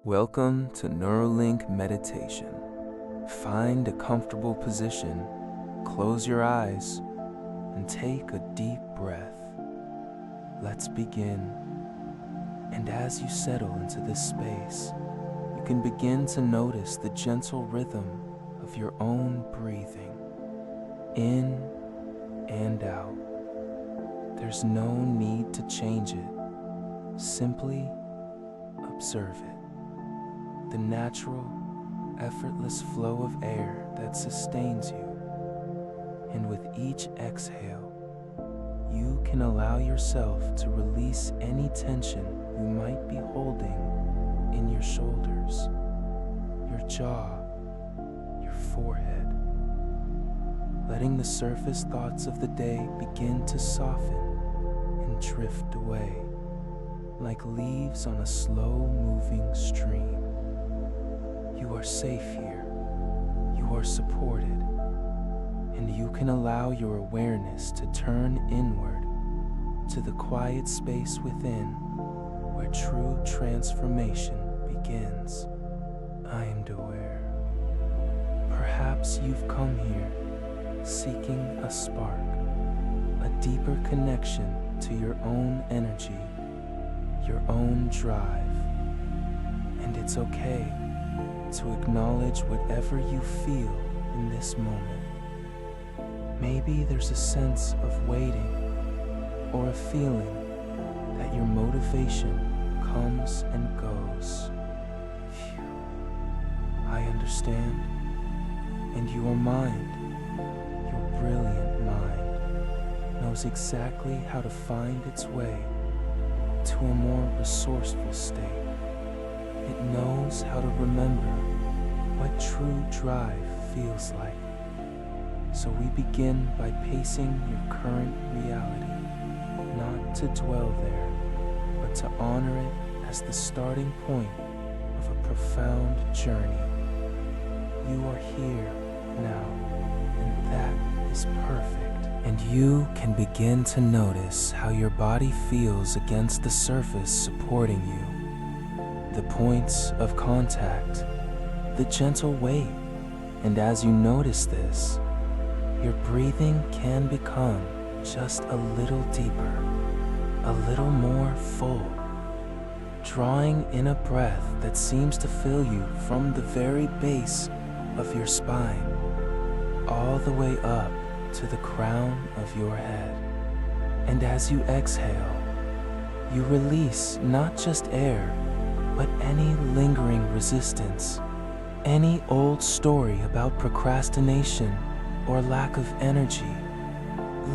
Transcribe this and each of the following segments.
Welcome to Neurolink Meditation. Find a comfortable position, close your eyes, and take a deep breath. Let's begin. And as you settle into this space, you can begin to notice the gentle rhythm of your own breathing, in and out. There's no need to change it. Simply observe it. The natural, effortless flow of air that sustains you. And with each exhale, you can allow yourself to release any tension you might be holding in your shoulders, your jaw, your forehead. Letting the surface thoughts of the day begin to soften and drift away, like leaves on a slow-moving stream. You are safe here, you are supported, and you can allow your awareness to turn inward to the quiet space within where true transformation begins. I am aware. Perhaps you've come here seeking a spark, a deeper connection to your own energy, your own drive, and it's okay to acknowledge whatever you feel in this moment. Maybe there's a sense of waiting or a feeling that your motivation comes and goes. Phew. I understand. And your mind, your brilliant mind, knows exactly how to find its way to a more resourceful state. It knows how to remember what true drive feels like. So we begin by pacing your current reality, not to dwell there, but to honor it as the starting point of a profound journey. You are here now, and that is perfect. And you can begin to notice how your body feels against the surface supporting you. The points of contact, the gentle weight, and as you notice this, your breathing can become just a little deeper, a little more full, drawing in a breath that seems to fill you from the very base of your spine, all the way up to the crown of your head. And as you exhale, you release not just air, but any lingering resistance, any old story about procrastination or lack of energy.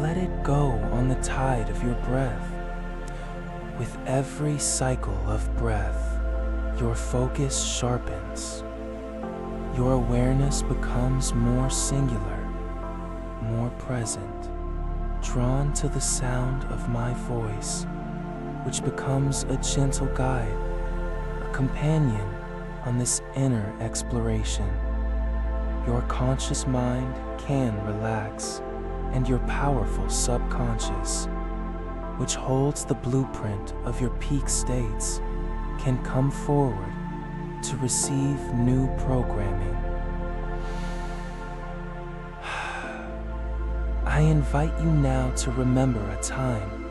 Let it go on the tide of your breath. With every cycle of breath, your focus sharpens. Your awareness becomes more singular, more present, drawn to the sound of my voice, which becomes a gentle guide, companion on this inner exploration. Your conscious mind can relax, and your powerful subconscious, which holds the blueprint of your peak states, can come forward to receive new programming. I invite you now to remember a time,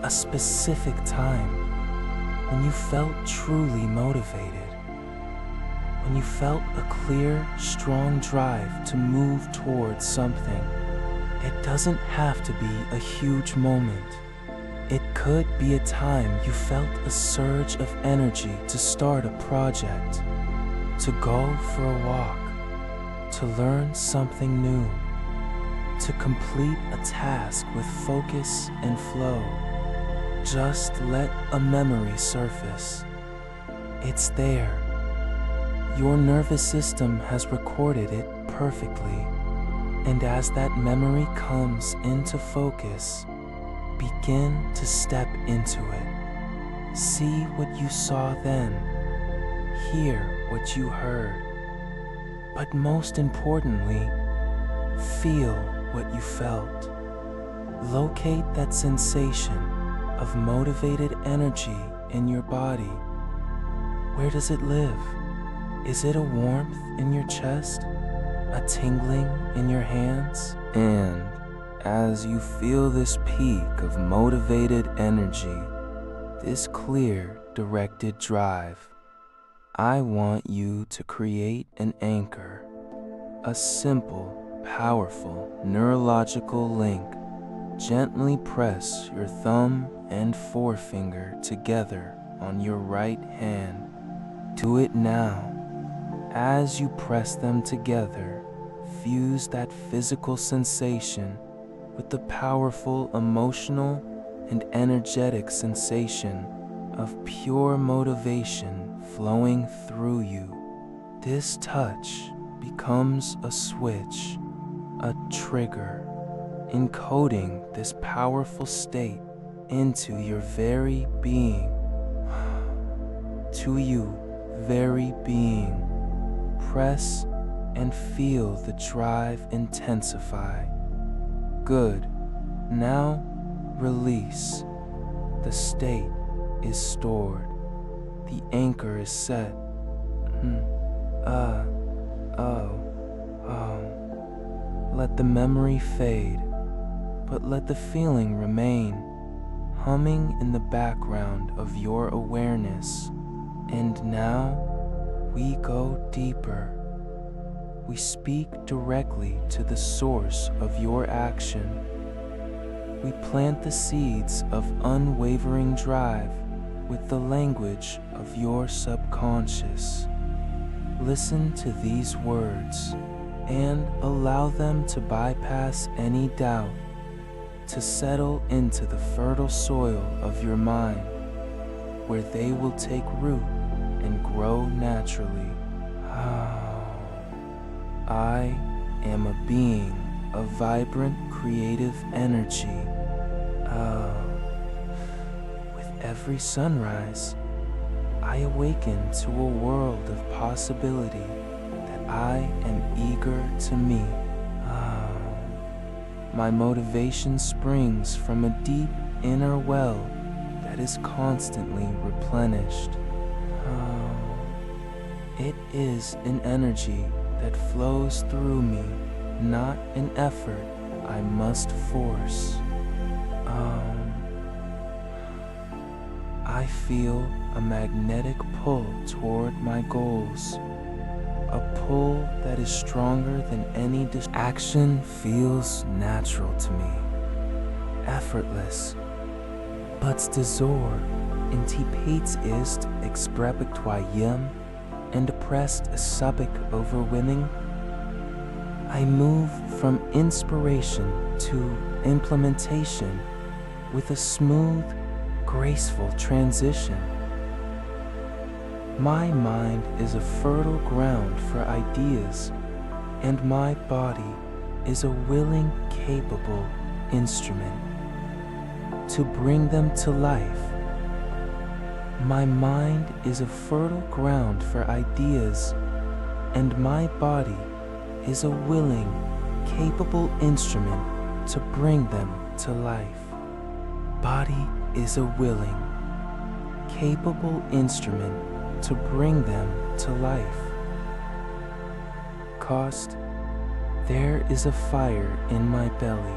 a specific time, when you felt truly motivated, when you felt a clear, strong drive to move towards something. It doesn't have to be a huge moment. It could be a time you felt a surge of energy to start a project, to go for a walk, to learn something new, to complete a task with focus and flow. Just let a memory surface. It's there. Your nervous system has recorded it perfectly, and as that memory comes into focus, begin to step into it. See what you saw then, hear what you heard, but most importantly, feel what you felt. Locate that sensation of motivated energy in your body Where does it live? Is it a warmth in your chest? A tingling in your hands? And as you feel this peak of motivated energy, this clear, directed drive, I want you to create an anchor, a simple, powerful neurological link. Gently press your thumb and forefinger together on your right hand. Do it now. As you press them together, fuse that physical sensation with the powerful emotional and energetic sensation of pure motivation flowing through you. This touch becomes a switch, a trigger, encoding this powerful state into your very being. To you, very being, press and feel the drive intensify. Good. Now release. The state is stored. The anchor is set. Let the memory fade, but let the feeling remain, humming in the background of your awareness. And now we go deeper. We speak directly to the source of your action. We plant the seeds of unwavering drive with the language of your subconscious. Listen to these words and allow them to bypass any doubt, to settle into the fertile soil of your mind, where they will take root and grow naturally. I am a being of vibrant creative energy. With every sunrise, I awaken to a world of possibility that I am eager to meet. My motivation springs from a deep inner well that is constantly replenished. It is an energy that flows through me, not an effort I must force. I feel a magnetic pull toward my goals, a pull that is stronger than any action feels natural to me, effortless. But Dezor anticipates ist exprepictoyem and depressed subic overwinning. I move from inspiration to implementation with a smooth, graceful transition. My mind is a fertile ground for ideas, and my body is a willing, capable instrument to bring them to life. My mind is a fertile ground for ideas, and my body is a willing, capable instrument to bring them to life. Body is a willing, capable instrument to bring them to life. Cost, there is a fire in my belly,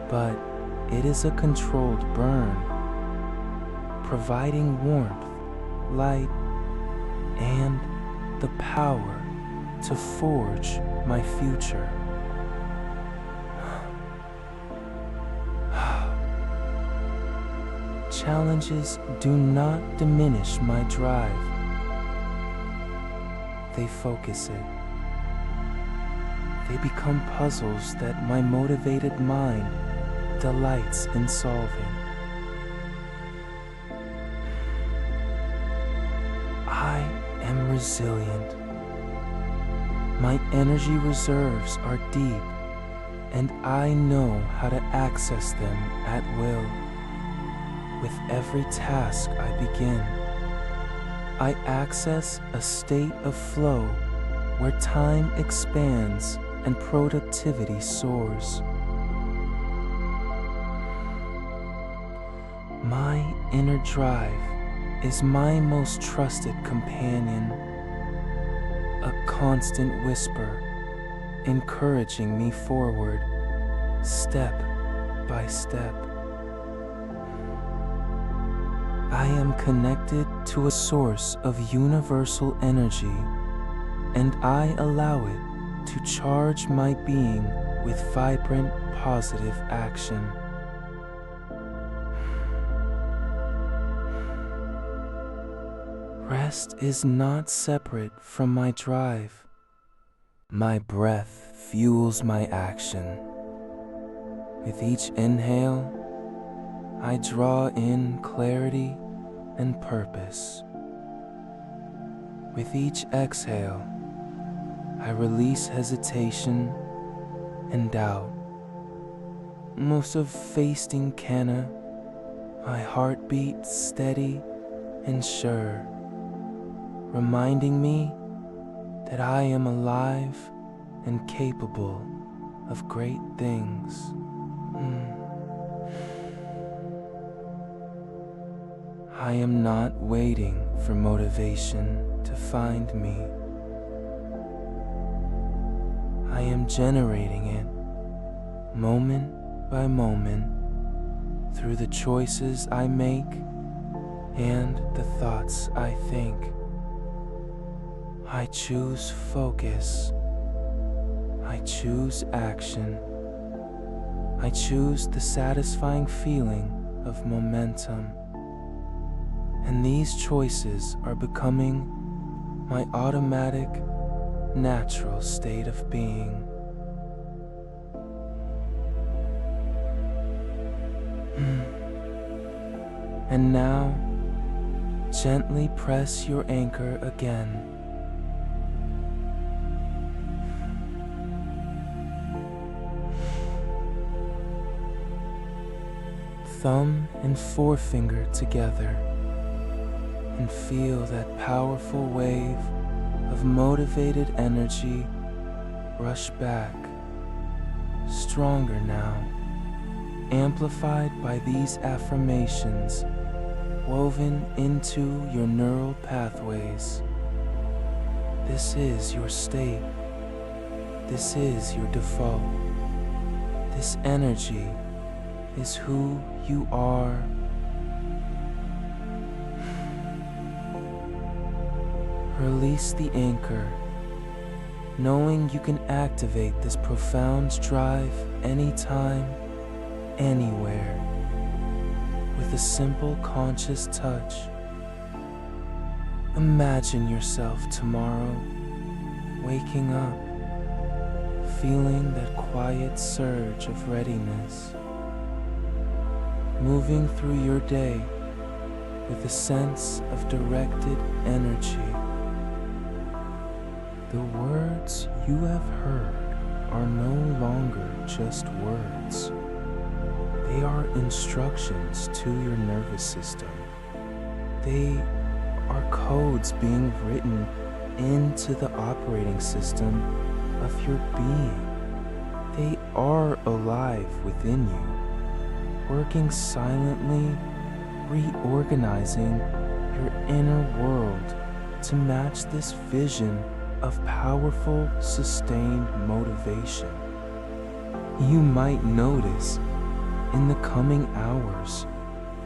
but it is a controlled burn, providing warmth, light, and the power to forge my future. Challenges do not diminish my drive. They focus it. They become puzzles that my motivated mind delights in solving. I am resilient. My energy reserves are deep, and I know how to access them at will. With every task I begin, I access a state of flow where time expands and productivity soars. My inner drive is my most trusted companion, a constant whisper encouraging me forward, step by step. I am connected to a source of universal energy, and I allow it to charge my being with vibrant, positive action. Rest is not separate from my drive. My breath fuels my action. With each inhale, I draw in clarity and purpose. With each exhale, I release hesitation and doubt. Most of fasting canna, my heartbeat steady and sure, reminding me that I am alive and capable of great things. I am not waiting for motivation to find me. I am generating it moment by moment through the choices I make and the thoughts I think. I choose focus. I choose action. I choose the satisfying feeling of momentum. And these choices are becoming my automatic, natural state of being. And now, gently press your anchor again. Thumb and forefinger together, and feel that powerful wave of motivated energy rush back, stronger now, amplified by these affirmations woven into your neural pathways. This is your state. This is your default. This energy is who you are. Release the anchor, knowing you can activate this profound drive anytime, anywhere, with a simple conscious touch. Imagine yourself tomorrow, waking up, feeling that quiet surge of readiness, moving through your day with a sense of directed energy. The words you have heard are no longer just words. They are instructions to your nervous system. They are codes being written into the operating system of your being. They are alive within you, working silently, reorganizing your inner world to match this vision of powerful, sustained motivation. You might notice in the coming hours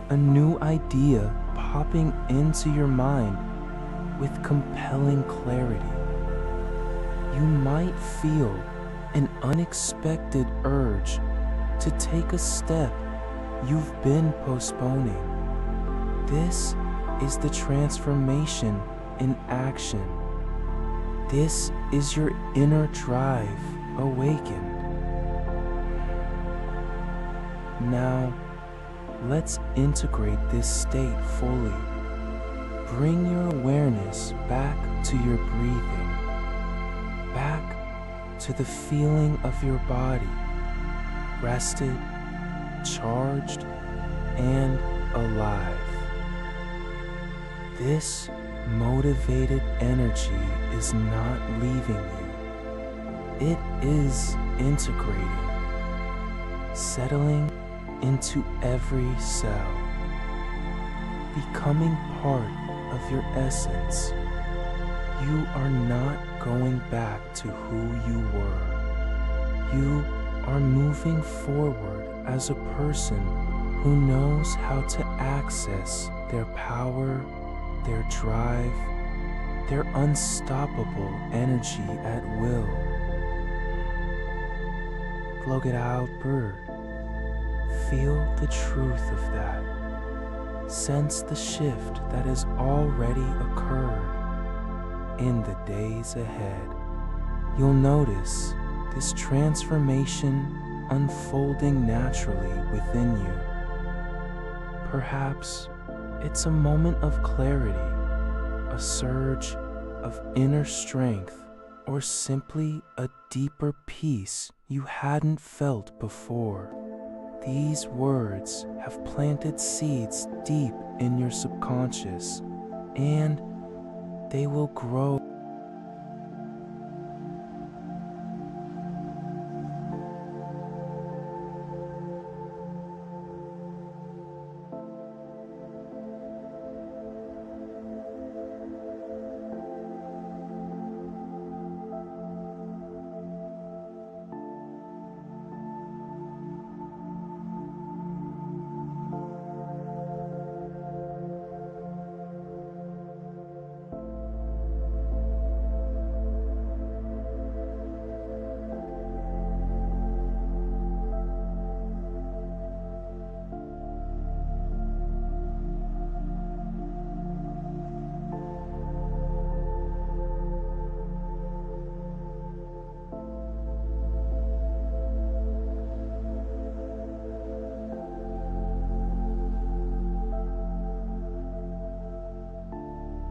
a new idea popping into your mind with compelling clarity. You might feel an unexpected urge to take a step you've been postponing. This is the transformation in action. This is your inner drive awakened. Now, let's integrate this state fully. Bring your awareness back to your breathing, back to the feeling of your body, rested, charged, and alive. This motivated energy is not leaving you. It is integrating, settling into every cell, becoming part of your essence. You are not going back to who you were. You are moving forward as a person who knows how to access their power, their drive, their unstoppable energy at will. Float it out, bird. Feel the truth of that. Sense the shift that has already occurred. In the days ahead, you'll notice this transformation unfolding naturally within you. Perhaps it's a moment of clarity, a surge of inner strength, or simply a deeper peace you hadn't felt before. These words have planted seeds deep in your subconscious, and they will grow